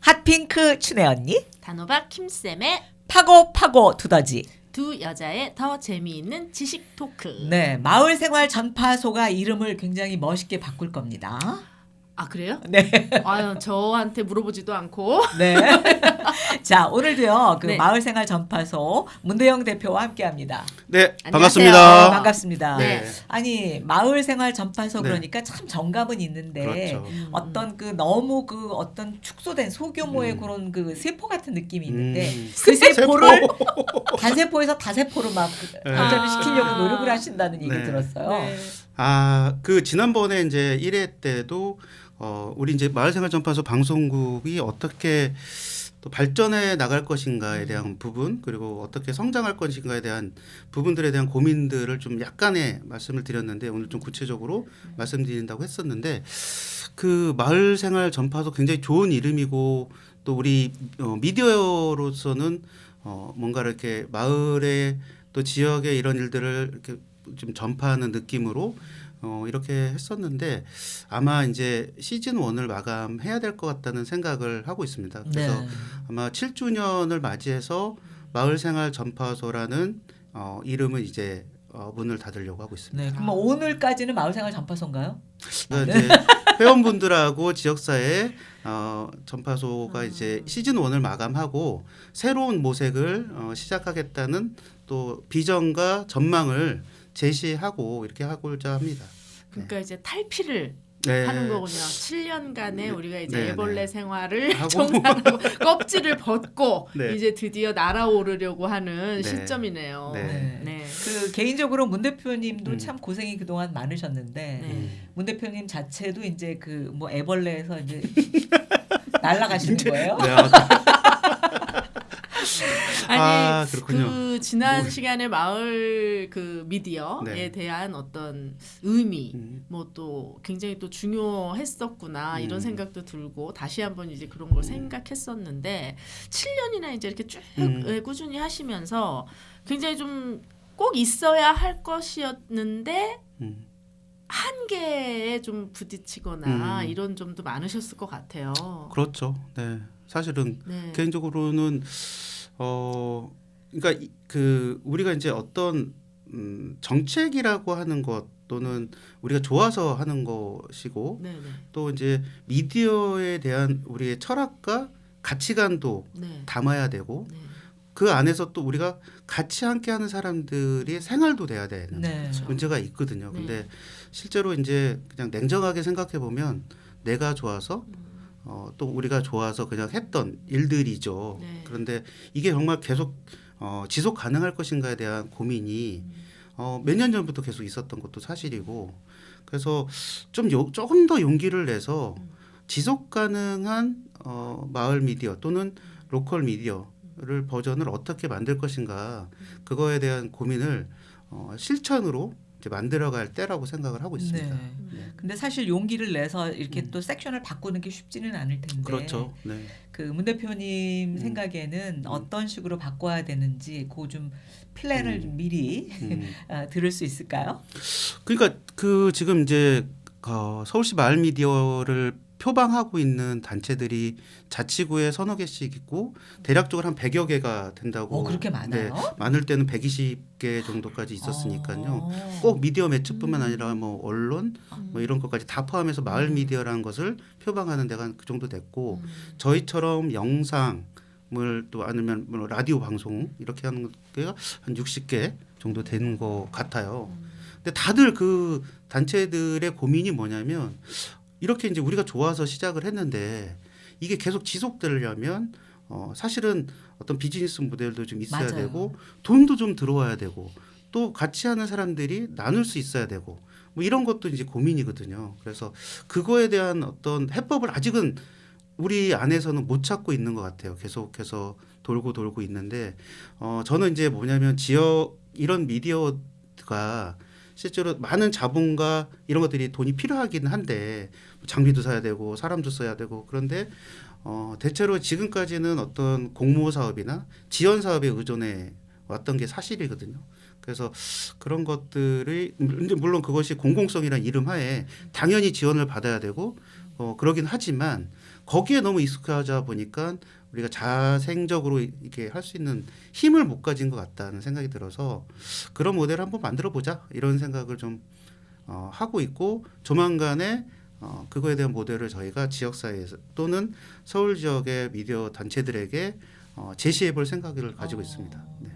핫핑크 춘혜 언니, 단호박 킴쌤의 파고 두더지. 두 여자의 더 재미있는 지식 토크. 네, 마을생활 전파소가 이름을 굉장히 멋있게 바꿀 겁니다. 아 그래요? 네. 아유 저한테 물어보지도 않고. 네. 자, 오늘도요, 그 네. 마을생활 전파소 문대영 대표와 함께 합니다. 네, 안녕하세요. 반갑습니다. 반갑습니다. 네. 아니, 마을생활 전파소 네. 그러니까 참 정감은 있는데 그렇죠. 어떤 그 너무 그 어떤 축소된 소규모의 음. 그런 그 세포 같은 느낌이 있는데 음. 그 세포를 단세포에서 다세포로 막 네. 발전시키려고 노력을 하신다는 얘기 네. 들었어요. 네. 그 지난번에 이제 1회 때도 우리 이제 마을생활 전파소 방송국이 어떻게 또 발전해 나갈 것인가에 대한 부분, 그리고 어떻게 성장할 것인가에 대한 부분들에 대한 고민들을 좀 약간의 말씀을 드렸는데, 오늘 좀 구체적으로 말씀드린다고 했었는데, 그 마을생활 전파소 굉장히 좋은 이름이고, 또 우리 미디어로서는 뭔가 이렇게 마을의 또 지역의 이런 일들을 이렇게 좀 전파하는 느낌으로 이렇게 했었는데, 아마 이제 시즌 1을 마감해야 될 것 같다는 생각을 하고 있습니다. 그래서 네. 아마 7주년을 맞이해서 마을생활 전파소라는 이름을 이제 문을 닫으려고 하고 있습니다. 네. 그럼 오늘까지는 마을생활 전파소인가요? 그러니까 이제 회원분들하고 지역사회 전파소가 이제 시즌 1을 마감하고 새로운 모색을 시작하겠다는 또 비전과 전망을 제시하고 이렇게 하고자 합니다. 그러니까 이제 탈피를 네. 하는 거군요. 7년간의 우리가 이제 네, 애벌레 네. 생활을 하고. 정상하고 껍질을 벗고 네. 이제 드디어 날아오르려고 하는 네. 시점이네요. 네. 네. 그 개인적으로 문 대표님도 음. 참 고생이 그동안 많으셨는데 네. 문 대표님 자체도 이제 그 뭐 애벌레에서 이제 날아가시는 거예요? 네, 아니 그렇군요. 그 지난 시간에 마을 그 미디어에 네. 대한 어떤 의미 음. 뭐 또 굉장히 또 중요했었구나 이런 음. 생각도 들고 다시 한번 이제 그런 걸 생각했었는데 7년이나 이제 이렇게 쭉 꾸준히 하시면서 굉장히 좀 꼭 있어야 할 것이었는데 음. 한계에 좀 부딪히거나 음. 이런 점도 많으셨을 것 같아요. 그렇죠. 네. 사실은 네. 개인적으로는 그러니까 그 우리가 이제 어떤 정책이라고 하는 것 또는 우리가 좋아서 하는 것이고, 네, 네. 또 이제 미디어에 대한 우리의 철학과 가치관도 네. 담아야 되고, 네. 그 안에서 또 우리가 같이 함께하는 사람들이 생활도 돼야 되는 네. 그렇죠. 문제가 있거든요. 네. 근데 실제로 이제 그냥 냉정하게 생각해 보면 내가 좋아서 또 우리가 좋아서 그냥 했던 일들이죠. 네. 그런데 이게 정말 계속 지속 가능할 것인가에 대한 고민이 몇 년 전부터 계속 있었던 것도 사실이고, 그래서 조금 더 용기를 내서 지속 가능한 마을 미디어 또는 로컬 미디어를 버전을 어떻게 만들 것인가, 그거에 대한 고민을 실천으로 이제 만들어갈 때라고 생각을 하고 있습니다. 네. 네. 근데 사실 용기를 내서 이렇게 또 섹션을 바꾸는 게 쉽지는 않을 텐데. 그렇죠. 네. 그 문 대표님 생각에는 어떤 식으로 바꿔야 되는지 그 좀 플랜을 좀 미리 들을 수 있을까요? 그러니까 그 지금 이제 서울시 마을 미디어를 표방하고 있는 단체들이 자치구에 서너 개씩 있고 대략적으로 한 100여 개가 된다고. 그렇게 많아요? 네, 많을 때는 120개 정도까지 있었으니까요. 어. 꼭 미디어 매체뿐만 아니라 뭐 언론 뭐 이런 것까지 다 포함해서 마을 미디어라는 것을 표방하는 데가 그 정도 됐고, 저희처럼 영상을 또 아니면 뭐 라디오 방송 이렇게 하는 게가 한 60개 정도 되는 것 같아요. 근데 다들 그 단체들의 고민이 뭐냐면, 이렇게 이제 우리가 좋아서 시작을 했는데 이게 계속 지속되려면 사실은 어떤 비즈니스 모델도 좀 있어야 맞아요. 되고, 돈도 좀 들어와야 되고, 또 같이 하는 사람들이 나눌 수 있어야 되고, 뭐 이런 것도 이제 고민이거든요. 그래서 그거에 대한 어떤 해법을 아직은 우리 안에서는 못 찾고 있는 것 같아요. 계속해서 돌고 있는데, 저는 이제 뭐냐면 지역 이런 미디어가 실제로 많은 자본과 이런 것들이 돈이 필요하긴 한데, 장비도 사야 되고 사람도 써야 되고, 그런데 대체로 지금까지는 어떤 공모 사업이나 지원 사업에 의존해 왔던 게 사실이거든요. 그래서 그런 것들이 물론 그것이 공공성이라는 이름 하에 당연히 지원을 받아야 되고 그러긴 하지만, 거기에 너무 익숙하자 보니까 우리가 자생적으로 이렇게 할 수 있는 힘을 못 가진 것 같다는 생각이 들어서 그런 모델을 한번 만들어 보자 이런 생각을 좀 하고 있고 조만간에 그거에 대한 모델을 저희가 지역사회에서 또는 서울 지역의 미디어 단체들에게 제시해 볼 생각을 가지고 있습니다. 네.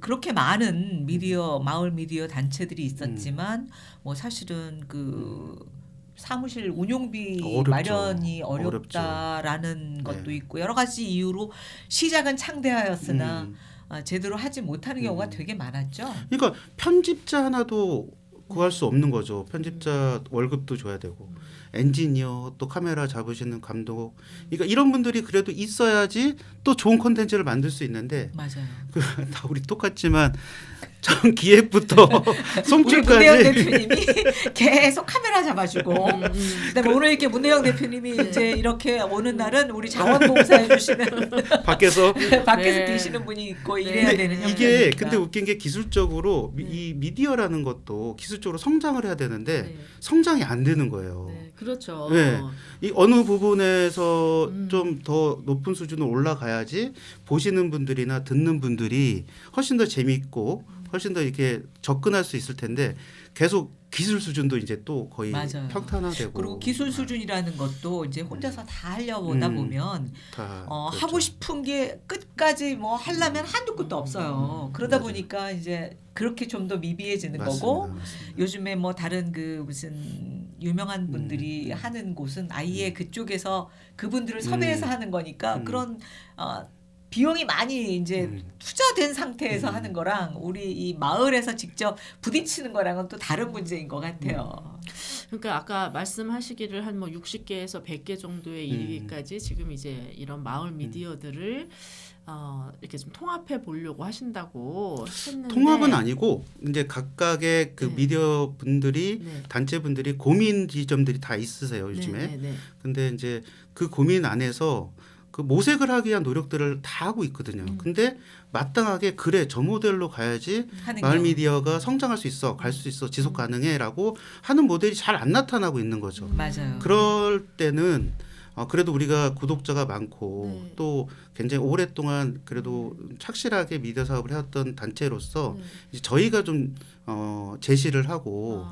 그렇게 많은 미디어 마을 미디어 단체들이 있었지만 뭐 사실은 사무실 운용비 어렵죠. 마련이 어렵다라는 것도 있고 여러 가지 이유로 시작은 창대하였으나 제대로 하지 못하는 경우가 되게 많았죠. 그러니까 편집자 하나도 구할 수 없는 거죠. 편집자 월급도 줘야 되고 엔지니어 또 카메라 잡으시는 감독 그러니까 이런 분들이 그래도 있어야지 또 좋은 콘텐츠를 만들 수 있는데 맞아요. 다 우리 똑같지만 전 기획부터 우리 송출까지 문혜영 대표님이 계속 카메라 잡아주고 그다음에 오늘 이렇게 문혜영 대표님이 이제 이렇게 오는 날은 우리 자원봉사해 주시는 밖에서 밖에서 네. 계시는 분이 있고 네. 이래야 되는 이게 형태니까. 근데 웃긴 게 기술적으로 이 미디어라는 것도 기술적으로 성장을 해야 되는데 네. 성장이 안 되는 거예요. 네, 그렇죠. 네. 이 어느 부분에서 좀 더 높은 수준으로 올라가야지 보시는 분들이나 듣는 분들이 훨씬 더 재미있고 훨씬 더 이렇게 접근할 수 있을 텐데 계속 기술 수준도 이제 또 거의 맞아요. 평탄화되고 그리고 기술 수준이라는 것도 이제 혼자서 다 하려보다 보면 다 하고 그렇죠. 싶은 게 끝까지 뭐 하려면 한두 끝도 없어요. 그러다 맞아요. 보니까 이제 그렇게 좀 더 미비해지는 맞습니다. 거고 맞습니다. 요즘에 뭐 다른 무슨 유명한 분들이 하는 곳은 아예 그쪽에서 그분들을 섭외해서 하는 거니까 그런 비용이 많이 이제 투자된 상태에서 하는 거랑 우리 이 마을에서 직접 부딪히는 거랑은 또 다른 문제인 것 같아요. 그러니까 아까 말씀하시기를 한 뭐 60개에서 100개 정도에 이르기까지 지금 이제 이런 마을 미디어들을 이렇게 좀 통합해 보려고 하신다고 했는데 통합은 아니고 이제 각각의 그 네. 미디어 분들이 네. 단체 분들이 고민 지점들이 다 있으세요 요즘에. 네, 네, 네. 근데 이제 그 고민 안에서 그 모색을 하기 위한 노력들을 다 하고 있거든요. 근데 마땅하게 그래 저 모델로 가야지 하는 마을 경우. 미디어가 성장할 수 있어 갈 수 있어 지속 가능해라고 하는 모델이 잘 안 나타나고 있는 거죠. 맞아요. 그럴 때는 그래도 우리가 구독자가 많고 네. 또 굉장히 오랫동안 그래도 착실하게 미디어 사업을 해왔던 단체로서 네. 이제 저희가 좀 제시를 하고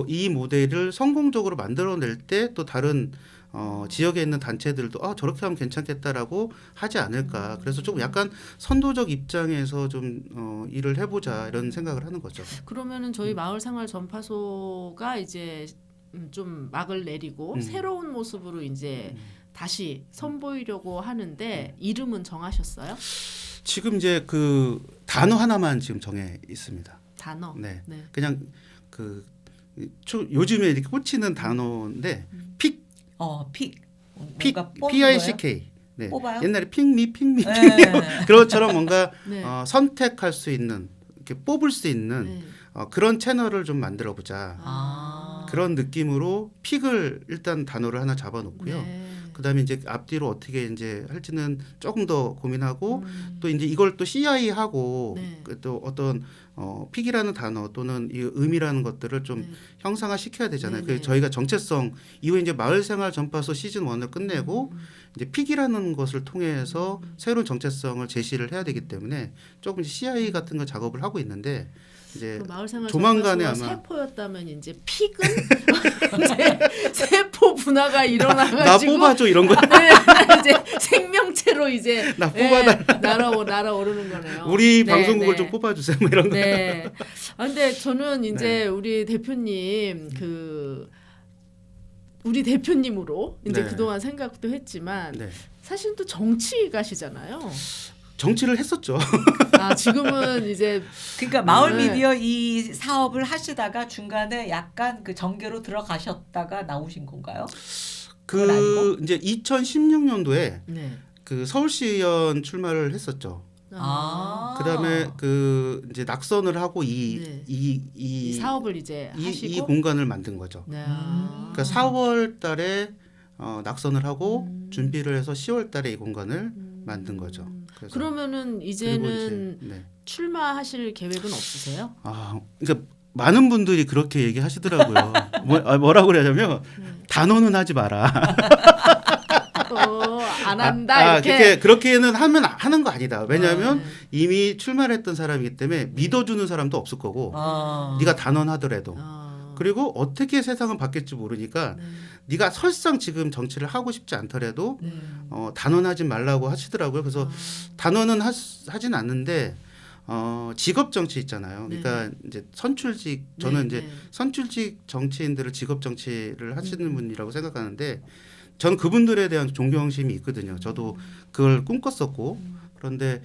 이 모델을 성공적으로 만들어낼 때 또 다른 지역에 있는 단체들도 저렇게 하면 괜찮겠다라고 하지 않을까. 그래서 좀 약간 선도적 입장에서 좀 일을 해보자 이런 생각을 하는 거죠. 그러면은 저희 마을생활 전파소가 이제 좀 막을 내리고 새로운 모습으로 이제 다시 선보이려고 하는데 이름은 정하셨어요? 지금 이제 그 단어 하나만 지금 정해 있습니다. 단어. 네, 네. 그냥 요즘에 이렇게 꽂히는 단어인데 픽 뭔가 뽑는 PICK. 네. 뽑아요? 옛날에 픽미 네. 그것처럼 뭔가 네. 선택할 수 있는 이렇게 뽑을 수 있는 네. 그런 채널을 좀 만들어 보자. 그런 느낌으로 픽을 일단 단어를 하나 잡아놓고요. 네. 그다음에 이제 앞뒤로 어떻게 이제 할지는 조금 더 고민하고 또 이제 이걸 또 CI 하고 네. 또 어떤 픽이라는 단어 또는 이 의미라는 것들을 좀 네. 형상화 시켜야 되잖아요. 네, 그 네. 저희가 정체성 이후에 이제 마을생활 전파소 시즌 1을 끝내고 이제 픽이라는 것을 통해서 새로운 정체성을 제시를 해야 되기 때문에 조금 이제 CI 같은 거 작업을 하고 있는데 이제 그 마을생활 조만간에 전파소가 아마 세포였다면 이제 픽은 이제 세포 분화가 나 일어나가지고 뽑아줘 이런 거 네, 이제 생명체로 이제 나 뽑아달라. 날아오르는 거네요. 우리 네, 방송국을 네. 좀 뽑아주세요 뭐 이런 거. 네. 근데 저는 이제 네. 우리 대표님 우리 대표님으로 이제 네. 그동안 생각도 했지만 네. 사실 또 정치가시잖아요. 정치를 했었죠. 지금은 이제 그러니까 마을 네. 미디어 이 사업을 하시다가 중간에 약간 그 정계로 들어가셨다가 나오신 건가요? 그건 아니고? 이제 2016년도에 네. 그 서울시의원 출마를 했었죠. 그다음에 이제 낙선을 하고 네. 이 사업을 이제 하시고 이 공간을 만든 거죠. 네. 그러니까 4월달에 낙선을 하고 준비를 해서 10월달에 이 공간을 만든 거죠. 그래서 그러면은 그리고 이제는 이제, 네. 출마하실 계획은 없으세요? 그러니까 많은 분들이 그렇게 얘기하시더라고요. 뭐라고 그러냐면 단언은 하지 마라. 안 한다 이렇게. 그렇게는 하는 거 아니다. 왜냐하면 네. 이미 출마를 했던 사람이기 때문에 믿어주는 사람도 없을 거고 네가 단언하더라도 그리고 어떻게 세상은 바뀔지 모르니까 네가 설상 지금 정치를 하고 싶지 않더라도 단언하지 말라고 하시더라고요. 그래서 단언은 하진 않는데 직업 정치 있잖아요. 그러니까 이제 선출직 저는 이제 선출직 정치인들을 직업 정치를 하시는 분이라고 생각하는데 저는 그분들에 대한 존경심이 있거든요. 저도 그걸 꿈꿨었고 그런데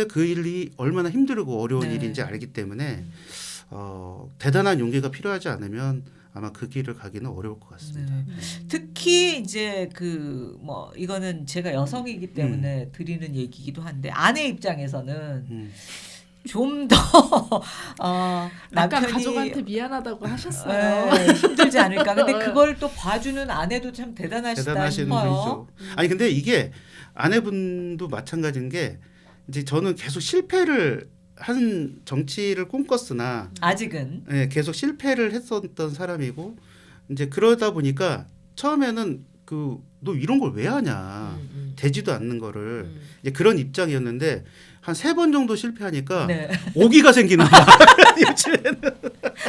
그 일이 얼마나 힘들고 어려운 일인지 알기 때문에 대단한 용기가 필요하지 않으면 아마 그 길을 가기는 어려울 것 같습니다. 네. 특히 이제 이거는 제가 여성이기 때문에 드리는 얘기이기도 한데 아내 입장에서는 좀 더 아까 남편이 가족한테 미안하다고 하셨어요. 네, 힘들지 않을까. 근데 그걸 또 봐주는 아내도 참 대단하시다 대단하시는 싶어요. 분이죠. 아니 근데 이게 아내분도 마찬가지인 게 이제 저는 계속 실패를 한 정치를 꿈꿨으나 아직은 네, 계속 실패를 했었던 사람이고 이제 그러다 보니까 처음에는 너 이런 걸 왜 하냐 되지도 않는 거를 이제 그런 입장이었는데 한 3번 정도 실패하니까 네. 오기가 생기는 거야. 요즘에는.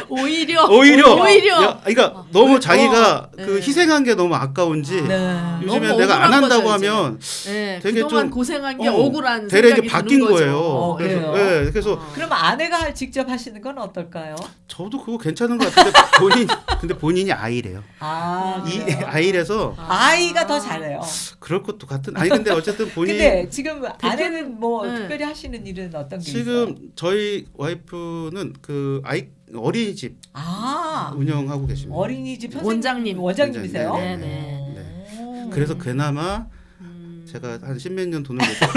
오히려 그러니까 너무 자기가 네. 희생한 게 너무 아까운지 네. 요즘에 너무 내가 안 억울한 한다고 거죠, 하면 네, 되게 그동안 좀 고생한 게 억울한 되레 생각이 이게 바뀐 드는 거죠. 거예요. 그래요? 그래서 그럼 아내가 직접 하시는 건 어떨까요? 저도 그거 괜찮은 것 같은데 근데 본인이 아이래요. 그래요? 아이래서 아이가 더 잘해요. 그럴 것도 같은. 아니 근데 어쨌든 본인 근데 지금 아내는 뭐 네. 특별히 하시는 일은 어떤 게 지금 있어요? 저희 와이프는 그 어린이집 운영하고 계십니다. 어린이집 원장님이세요? 네, 네. 그래서 그나마 제가 한 10몇 년 돈을 내고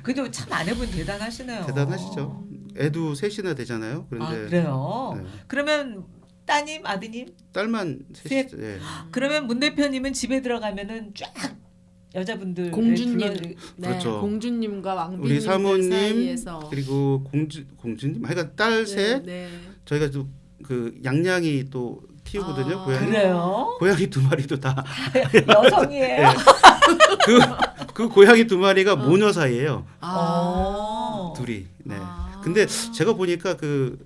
그래도 참 아내분 대단하시네요. 대단하시죠. 애도 셋이나 되잖아요. 그런데 그래요? 네. 그러면 따님, 아드님? 딸만 셋이. 예. 그러면 문 대표님은 집에 들어가면은 쫙 여자분들 공주님, 그렇죠. 공주님과 우리 왕비님들 사모님 사이에서 그리고 공주님, 하여간 딸 셋. 저희가 또 그 양양이 또 키우거든요. 고양이. 그래요? 고양이 2마리도 다 여성이에요? 그 고양이 2마리가 모녀 사이예요. 둘이. 네. 근데 제가 보니까 그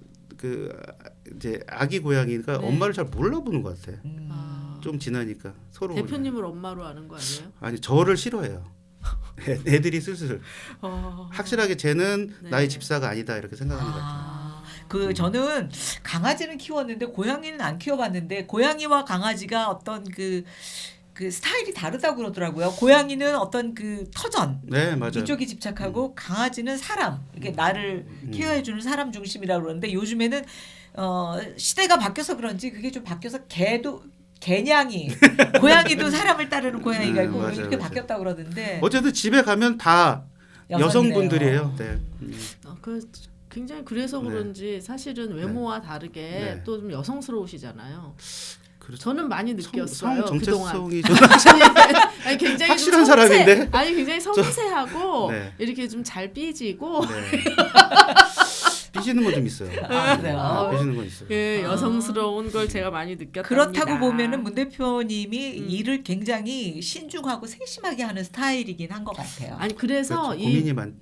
이제 아기 고양이가 엄마를 잘 몰라보는 것 같아. 좀 지나니까 서로. 대표님을 엄마로 아는 거 아니에요? 아니 저를 싫어해요. 애들이 슬슬 확실하게 쟤는 나의 집사가 아니다 이렇게 생각하는 것 같아요. 저는 강아지는 키웠는데 고양이는 안 키워봤는데 고양이와 강아지가 어떤 그 스타일이 다르다고 그러더라고요. 고양이는 어떤 그 터전 네, 맞아요. 이쪽이 집착하고 강아지는 사람 이게 나를 케어해주는 사람 중심이라고 그러는데 요즘에는 시대가 바뀌어서 그런지 그게 좀 바뀌어서 개냥이 고양이도 사람을 따르는 고양이가 있고 맞아요, 이렇게 맞아요. 바뀌었다고 그러던데 어쨌든 집에 가면 다 여성분들이에요. 네. 굉장히 그래서 그런지 사실은 외모와 다르게 네. 또 좀 여성스러우시잖아요. 그렇죠. 저는 많이 느꼈어요. 정체성이 아니, 굉장히 확실한 사람인데? 아니 굉장히 섬세하고 네. 이렇게 좀 잘 삐지고 네. 삐지는 건 좀 있어요. 그래요? 삐지는 건 있어요. 여성스러운 걸 제가 많이 느꼈답니다. 그렇다고 보면은 문 대표님이 일을 굉장히 신중하고 세심하게 하는 스타일이긴 한 것 같아요. 아니 그래서 그렇죠.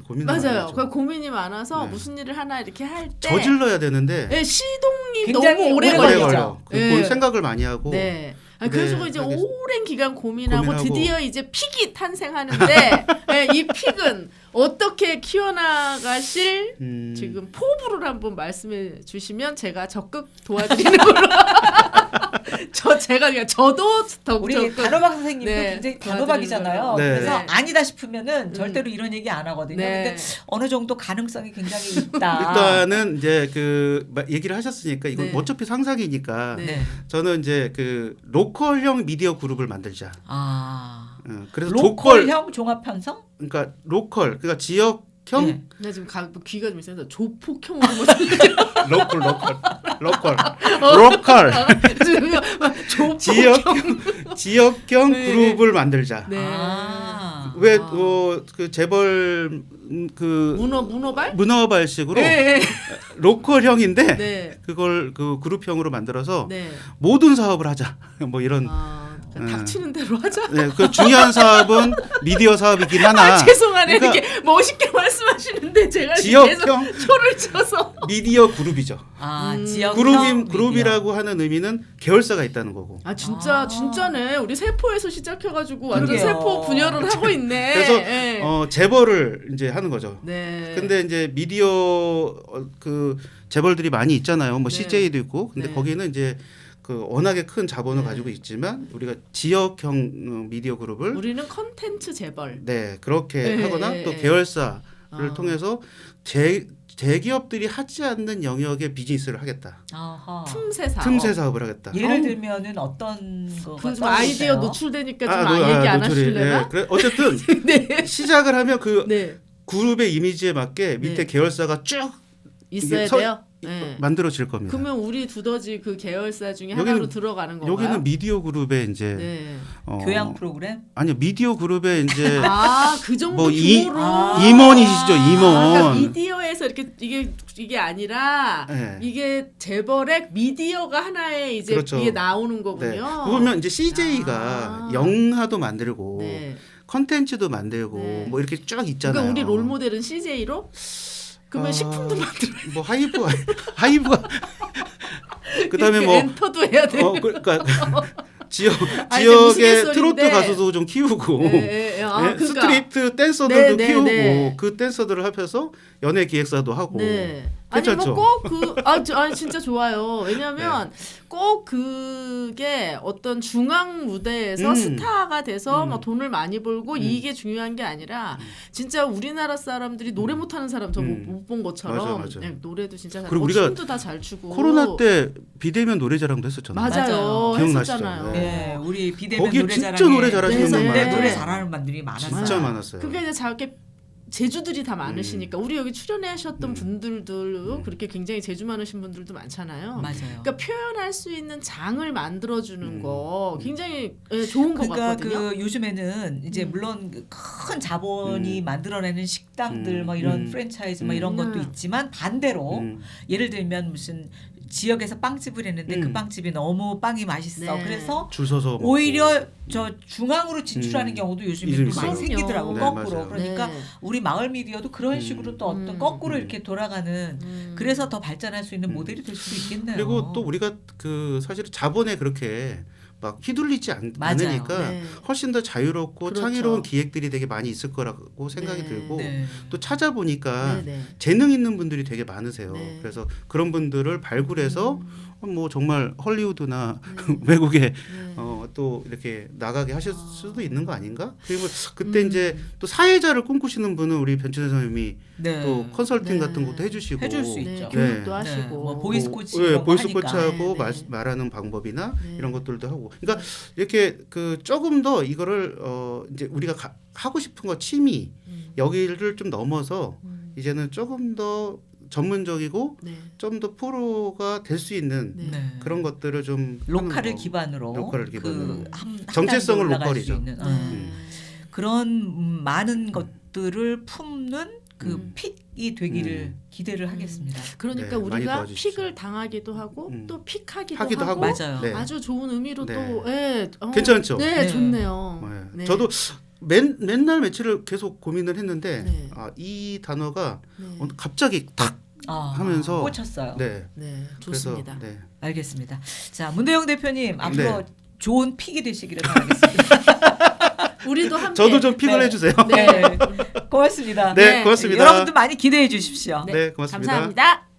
고민이 맞아요. 많죠. 그 고민이 많아서 네. 무슨 일을 하나 이렇게 할 때 저질러야 되는데 시동이 굉장히 너무 오래 오래 걸려. 그 생각을 많이 하고 네. 그래서 이제 오랜 기간 고민하고 고민하고. 드디어 이제 픽이 탄생하는데 이 픽은 어떻게 키워나가실 지금 포부를 한번 말씀해 주시면 제가 적극 도와드리는 걸로. 저도 우리 적극. 단호박 선생님도 네, 굉장히 도와드리는 단호박이잖아요. 걸로. 네. 그래서 네. 아니다 싶으면은 절대로 이런 얘기 안 하거든요. 네. 근데 어느 정도 가능성이 굉장히 있다. 일단은 이제 얘기를 하셨으니까 이건 네. 어차피 상상이니까 네. 저는 이제 로컬형 미디어 그룹을 만들자. 그래서 로컬형 종합 편성? 그러니까 그러니까 지역형 네. 나 지금 귀가 좀 있어서 조폭형으로 로컬 조폭형 지역형 네. 그룹을 만들자. 네. 왜 그 재벌 그 문어발? 문어발식으로 네. 로컬형인데 네. 그걸 그 그룹형으로 만들어서 네. 모든 사업을 하자. 뭐 이런. 그러니까 닥치는 대로 하자. 네, 그 중요한 사업은 미디어 사업이긴 하나. 죄송하네. 그러니까 이렇게 멋있게 말씀하시는데 제가 지역형 계속 초를 쳐서. 미디어 그룹이죠. 지역형 그룹이라고 하는 의미는 계열사가 있다는 거고. 진짜네. 우리 세포에서 시작해가지고 완전 그러게요. 세포 분열을 하고 있네. 그래서 네. 재벌을 이제 하는 거죠. 네. 근데 이제 미디어 그 재벌들이 많이 있잖아요. 뭐 네. CJ도 있고. 근데 네. 거기는 이제 그 워낙에 큰 자본을 네. 가지고 있지만 우리가 지역형 미디어 그룹을 우리는 컨텐츠 재벌. 네 그렇게 네, 하거나 네, 또 네. 계열사를 통해서 대기업들이 하지 않는 영역의 비즈니스를 하겠다. 아하. 틈새 사업. 틈새 사업을 하겠다. 예를 들면은 어떤 거가 좀 아이디어 노출되니까 좀 노- 얘기 안 노출이, 하실래나? 네. 그래, 어쨌든 네. 시작을 하면 그 네. 그룹의 이미지에 맞게 밑에 네. 계열사가 쭉 있어야 이게 돼요. 네. 만들어질 겁니다. 그러면 우리 두더지 그 계열사 중에 여기는- 하나로 들어가는 건가요? 여기는 미디어 그룹에 이제 네. 교양 프로그램? 아니요 미디어 그룹에 이제 그 정도 뭐 규모로 임원이시죠, 임원. 그러니까 미디어에서 이렇게 이게 아니라 네. 이게 재벌의 미디어가 하나의 이제 그렇죠. 이게 나오는 거군요. 네. 그러면 이제 CJ가 영화도 만들고 네. 컨텐츠도 만들고 네. 뭐 이렇게 쭉 있잖아요. 그러니까 우리 롤 모델은 CJ로? 그러면 식품도 만들어. 뭐 하이브가 그다음에 뭐 엔터도 해야 돼. 그러니까 지역 아니, 이제 지역의 우스갯소리인데. 트로트 가수도 좀 키우고 네, 네, 그러니까. 스트리트 댄서들도 네, 키우고 네. 그 댄서들을 합해서 연예 기획사도 하고 네. 아니 괜찮죠? 뭐꼭아니 진짜 좋아요. 왜냐하면 꼭 그게 어떤 중앙 무대에서 스타가 돼서 막 돈을 많이 벌고 이게 중요한 게 아니라 진짜 우리나라 사람들이 노래 못하는 사람 저 못 본 것처럼 맞아. 네, 노래도 진짜 잘. 그리고 우리가 춤도 다 잘 추고. 코로나 때 비대면 노래자랑도 했었잖아요. 맞아요. 기억나시죠? 했었잖아요. 네, 우리 비대면 거기에 노래자랑에 진짜 노래 잘하시는 분 네, 많아요. 노래 잘하는 분들이 많았어요. 진짜 많았어요. 그게 이제 저렇게 제주들이 다 많으시니까 우리 여기 출연하셨던 분들도 그렇게 굉장히 제주 많으신 분들도 많잖아요. 맞아요. 그러니까 표현할 수 있는 장을 만들어주는 거 굉장히 좋은 것 그러니까 같거든요. 그 요즘에는 이제 물론 그큰 자본이 만들어내는 식당들 뭐 이런 프랜차이즈 뭐 이런 것도 있지만 반대로 예를 들면 무슨 지역에서 빵집을 했는데 그 빵집이 너무 빵이 맛있어. 네. 그래서 줄 서서 먹고. 오히려 저 중앙으로 진출하는 경우도 요즘에 요즘 또 많이 있어요. 생기더라고. 네, 거꾸로. 맞아요. 그러니까 네. 우리 마을 미디어도 그런 식으로 또 어떤 거꾸로 이렇게 돌아가는 그래서 더 발전할 수 있는 모델이 될 수도 있겠네요. 그리고 또 우리가 그 사실 자본에 그렇게 막 휘둘리지 맞아요. 않으니까 네. 훨씬 더 자유롭고 그렇죠. 창의로운 기획들이 되게 많이 있을 거라고 생각이 네. 들고 네. 또 찾아보니까 네, 네. 재능 있는 분들이 되게 많으세요. 네. 그래서 그런 분들을 발굴해서 뭐 정말 헐리우드나 외국에 또 이렇게 나가게 하실 수도 있는 거 아닌가? 그리고 그때 이제 또 사회자를 꿈꾸시는 분은 우리 변춘혜 선생님이 네. 또 컨설팅 네. 같은 것도 해주시고 해줄 수 네, 있죠. 교육도 네. 하시고. 뭐 보이스 코치 네, 이런 거 보이스 하니까. 코치하고 네, 네. 말하는 방법이나 네. 이런 것들도 하고. 그러니까 이렇게 그 조금 더 이거를 이제 우리가 하고 싶은 거 취미 여기를 좀 넘어서 이제는 조금 더 전문적이고 네. 좀 더 프로가 될 수 있는 네. 네. 그런 것들을 좀 로컬을 하는 거. 기반으로 로컬을 기반으로. 한 정체성을 단계 올라갈 로컬이죠. 수 있는, 네. 그런 많은 것들을 품는 그 픽이 되기를 기대를 하겠습니다. 그러니까 네, 많이 우리가 도와주시죠. 픽을 당하기도 하고 또 픽하기도 하기도 하고 맞아요. 네. 아주 좋은 의미로 네. 또 괜찮죠? 네, 네. 좋네요. 네. 네. 저도 맨날 며칠을 계속 고민을 했는데 네. 이 단어가 네. 갑자기 탁 하면서 꽂혔어요. 네. 네, 그래서 좋습니다. 네. 알겠습니다. 자, 문대영 대표님 앞으로 네. 좋은 픽이 되시기를 바라겠습니다. 우리도 함께. 저도 좀 픽을 네. 해주세요. 네, 고맙습니다. 네, 고맙습니다. 여러분도 많이 기대해 주십시오. 네, 고맙습니다. 감사합니다.